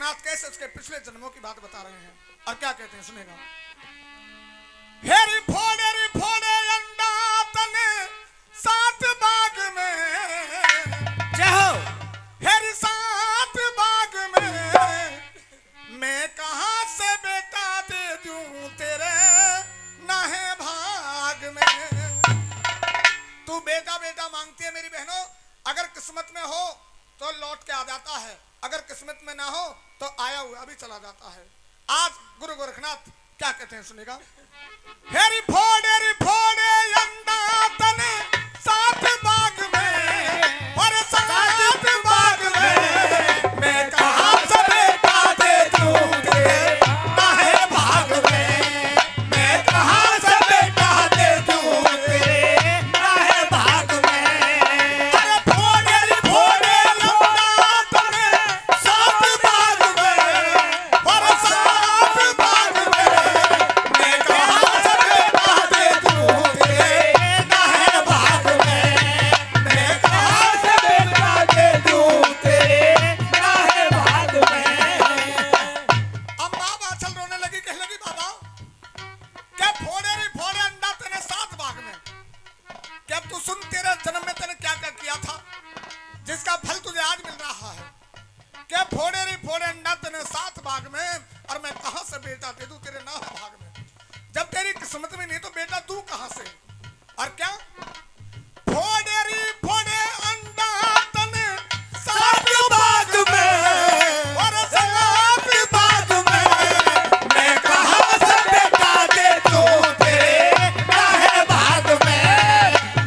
गोरखनाथ कैसे उसके पिछले जन्मों की बात बता रहे हैं और क्या कहते हैं सुनेगा। हेरी फोड़े अंडा तने सात बाग में, जय हो। हेरी सात बाग में मैं कहां से बेटा दे दूं तेरे नाहे भाग में। तू बेटा बेटा मांगती है मेरी बहनों, अगर किस्मत में हो तो लौट के आ जाता है, अगर किस्मत में ना हो तो आया हुआ भी चला जाता है। आज गुरु गोरखनाथ क्या कहते हैं सुनेगा। हेरी फोड़े अंडा तने सात बाग में, और सात बाग में मैं कहां से बेटा दे दूं तेरे नाहे भाग में, मैं कहां से बेटा दे दूं तेरे नाहे भाग में। अरे फोड़े अंडा तने सात बाग में, और सात बाग में मैं कहां से बेटा दे दूं तेरे नाहे भाग में, मैं कहां से बेटा दे दूं तेरे नाहे भाग में। अब बाबा चल रोने लगी, कहने लगी बाबा क्या फोड़े अंडा तेने सात बाग में, क्या तू सुन तेरे जन्म में तेने क्या क्या किया था जिसका फल तुझे आज मिल रहा है। क्या फोड़े अंडा तेने सात बाग में, और मैं कहां से बेटा दे दूं तेरे नाहे भाग में। जब तेरी किस्मत में नहीं तो बेटा तू कहां से। और क्या फोड़े अंडा तने सात बाग में, और सात बाग में मैं कहां से बेटा दे दूं तेरे नाहे भाग में,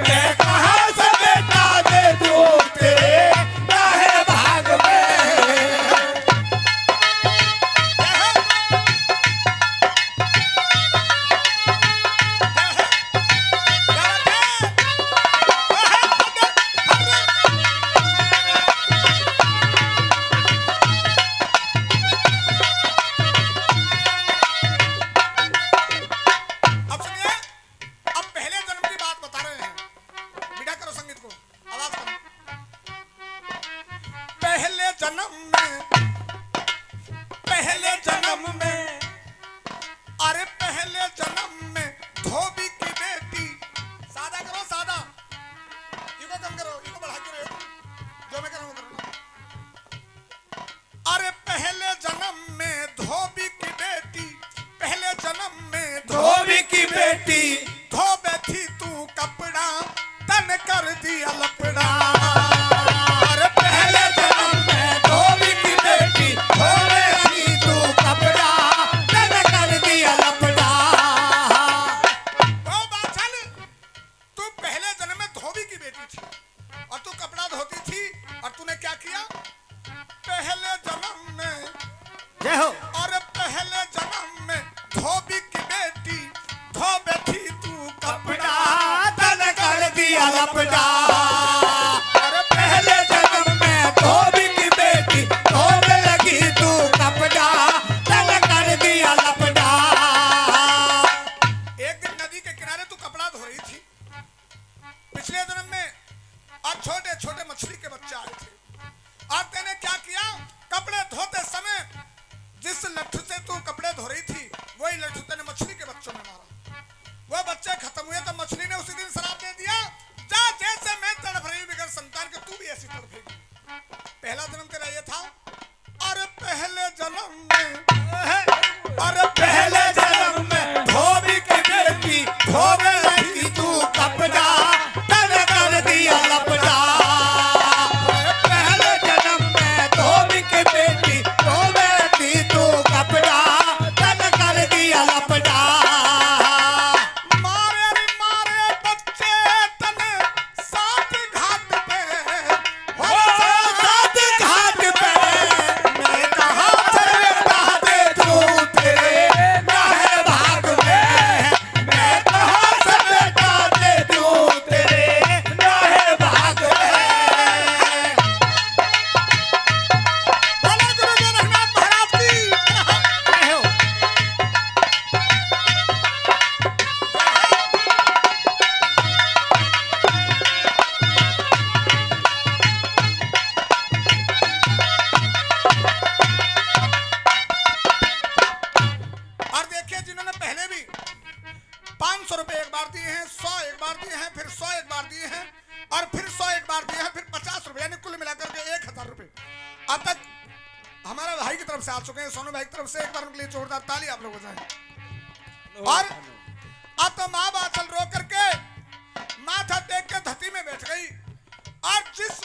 मैं कहां से बेटा दे दूं तेरे नाहे भाग में। अब सुनिए, अब पहले जन्म की बात बता रहे हैं। बिठा करो संगीत को, आवाज करो। पहले जन्म में, अरे पहले जन्म में धोबी की बेटी, सादा करो सादा, इको कम करो, इको बढ़ा के रहो, जो मैं कर रहा हूं करो ना। अरे पहले जन्म में धोबी की बेटी, पहले जन्म में धोबी की बेटी, धो बैठी तू कपड़ा तन कर दिया लपड़ा। अरे पहले जन्म में धोबी की बेटी, धो बैठी तू कपड़ा तन कर दिया लपड़ा। तो बात चल, तू पहले जन्म में धोबी की बेटी थी और तू कपड़ा धोती थी, और तूने क्या किया पहले जन्म में। जय हो। और पहले जन्म में धोबी की बेटी, धो बैठी तू कपड़ा तन कर दिया लपड़ा। और पहले जन्म में धोबी की बेटी, धोने लगी तू कपड़ा तन कर दिया लपड़ा। एक दिन नदी के किनारे तू कपड़ा धो रही थी पिछले जन्म में, और छोटे छोटे मछली के बच्चे आए थे, और तेने क्या किया कपड़े धोते समय जिस लट्ठू से तू कपड़े धो रही थी वही लट्ठू तेने मछली के बच्चों में मारा। वो बच्चे खत्म हुए तो मछली ने उसी दिन श्राप दे दिया, जा जैसे मैं तड़प रही हूं बगैर संतान के तू भी ऐसी तड़पेगी। पहला जन्म तेरा ये था। और पहले जन्म में, और पहले जन्म में धोबी की बेटी, धोने लगी तू कपड़ा तन कर दिया लपड़ा। पहले जन्म में धोबी की बेटी, धो बैठी तू कपड़ा तन कर दिया लपड़ा। मारे रे मारे बच्चे तने सात घाट पे, हो सात घाट पे मैं कहां से बेटा दे दूं तेरे नाहे रुपए अब तक हमारे भाई की तरफ से आ चुके हैं, सोनू भाई की तरफ से। एक बार उनके लिए जोरदार ताली आप लोग हो जाए। और अब तो माँ बाचल रो करके माथा टेक के धरती में बैठ गई और जिस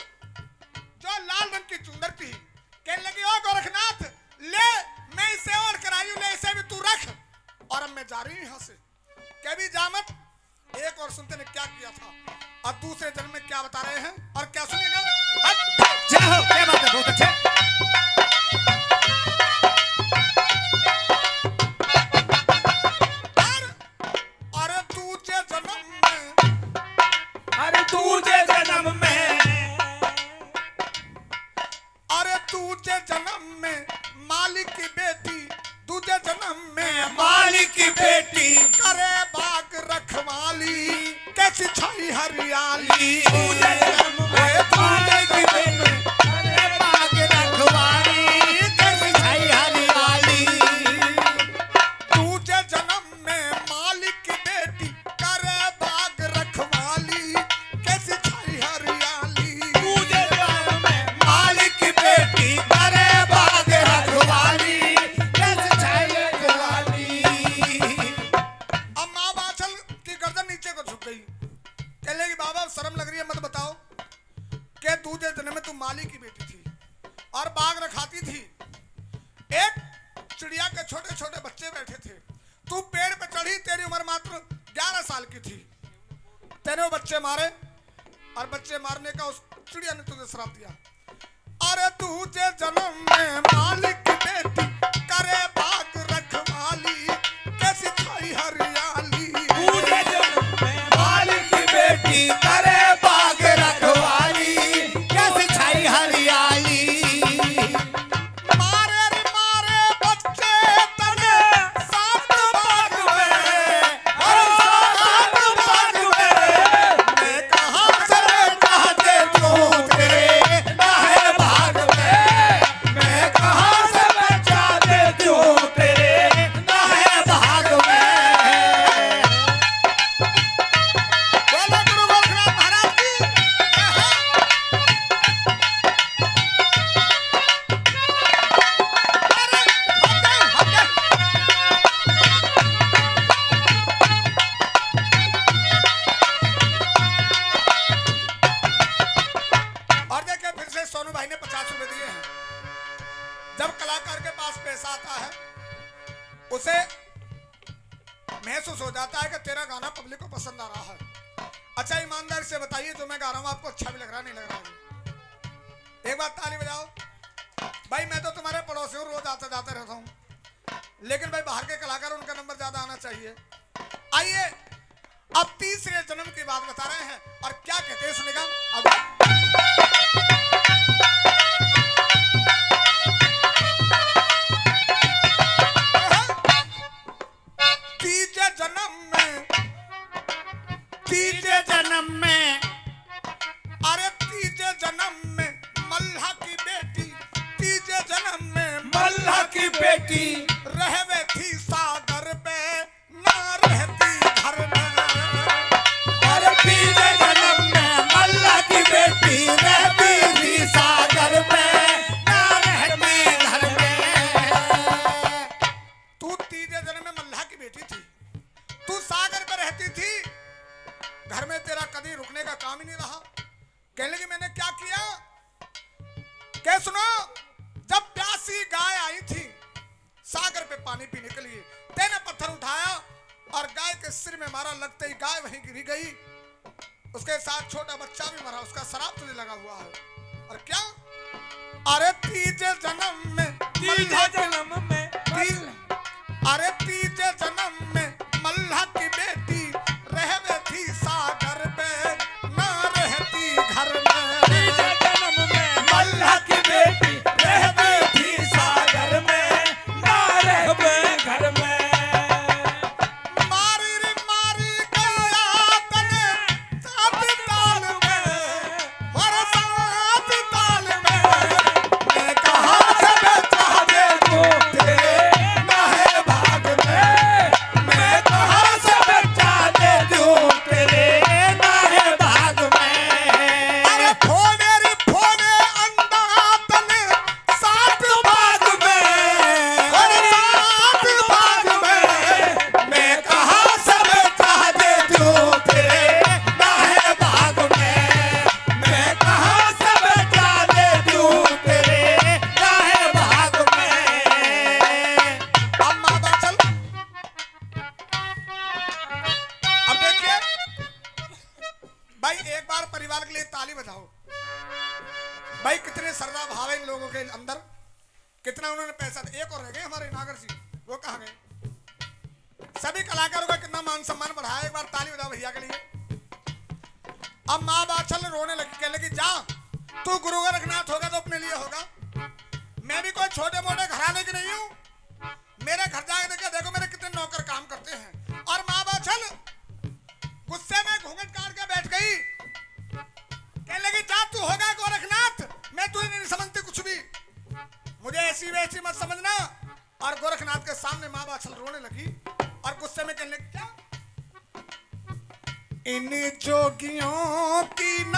जो लाल रंग की चुंदर थी कहने लगी, ओ गोरखनाथ ले, मैं इसे और कराई हूं, ले इसे भी तू रख और अब मैं जा रही हूं यहां से। कभी जामत एक और सुनते ने क्या किया था और दूसरे जन्म में क्या बता रहे हैं और क्या सुनिएगा। जय हो, क्या बात है, बहुत अच्छे। बच्चे मारे और बच्चे मारने का उस चिड़िया ने तुझे श्राप दिया। अरे तुझे जन्म में मालिक की बेटी करे बाग रखवाली, कैसी छाई हरियाली। तुझे जन्म में मालिक की बेटी करे बाग रखवाली, कैसी छाई हरियाली। मारे रे मारे बच्चे तने सात बाग में, और सात बाग में मैं कहाँ से चाहते तू तेरे नाहे भाग में, मैं कहाँ से बचा दे तू तेरे नाहे भाग में। बोलो गुरु गोरखनाथ महाराज की जय हो। अरे हटे हटे। और देखिए फिर से सोनू भाई ने 50 रुपए दिए हैं। जब कलाकार के पास पैसा आता है उसे महसूस हो जाता है कि तेरा गाना पब्लिक को पसंद आ रहा है। अच्छा ईमानदारी से बताइए जो मैं गा रहा हूँ आपको अच्छा भी लग रहा नहीं लग रहा है? एक बार ताली बजाओ भाई। मैं तो तुम्हारे पड़ोसी हूँ, रोज आते जाते रहता हूँ, लेकिन भाई बाहर के कलाकार उनका नंबर ज्यादा आना चाहिए। आइए अब तीसरे जन्म की बात बता रहे हैं और क्या कहते हैं सुनेगा। अब तीजे जन्म में, तीजे जन्म में, अरे तीजे जन्म में मल्हा की बेटी, तीजे जन्म में मल्हा की बेटी रहवे थी सागर पे ना रहती घर में। और तीजे जन्म में मल्हा की बेटी रहती थी सागर में, ना रहती घर में। तू तीजे जन्म में मल्हा की बेटी थी, तू सागर पे रहती थी, घर में तेरा कभी रुकने का काम ही नहीं रहा। कहने लगी मैंने क्या किया, क्या सुनो, जब प्यासी गाय आई थी सागर पे पानी पीने के लिए, तेने पत्थर उठाया और गाय के सिर में मारा, लगते ही गाय वहीं गिरी गई, उसके साथ छोटा बच्चा भी मरा, उसका शराब तुझे लगा हुआ है। और क्या, अरे तीजे जन्म में, तीजे जन्म में, अरे तीजे जन्म में मल्हा की बेटी रहवे थी सागर पे ना रहती घर में। तीजे जन्म में मल्हा की बेटी रहती थी सागर में, ना रहती घर में। मारी रे मारी गया तने सात ताल में, और सात ताल में मैं कहाँ से बचा दे तू लोगों के अंदर, कितना उन्होंने पैसा, एक और रह गए हमारे नागर जी, वो कहाँ गए? सभी कलाकारों का कितना मान सम्मान बढ़ाया, एक बार ताली बजाओ भैया के लिए। अब माँ बाछल रोने लगी, कहने लगी जा तू गुरु गोरखनाथ होगा तो अपने लिए होगा, मैं भी कोई छोटे मोटे घराने की नहीं हूँ, मेरे घर जाके देखो, देखो मेरे कितने नौकर काम करते हैं। और माँ बाछल गुस्से में घूंघट काट के बैठ गई, कहने लगी जा तू होगा गोरखनाथ, मैं तुझे नहीं समझती कुछ भी, मुझे ऐसी वैसी मत समझना। और गोरखनाथ के सामने माँ बाछल रोने लगी और गुस्से में कहने लगी क्या इन जोगियों की न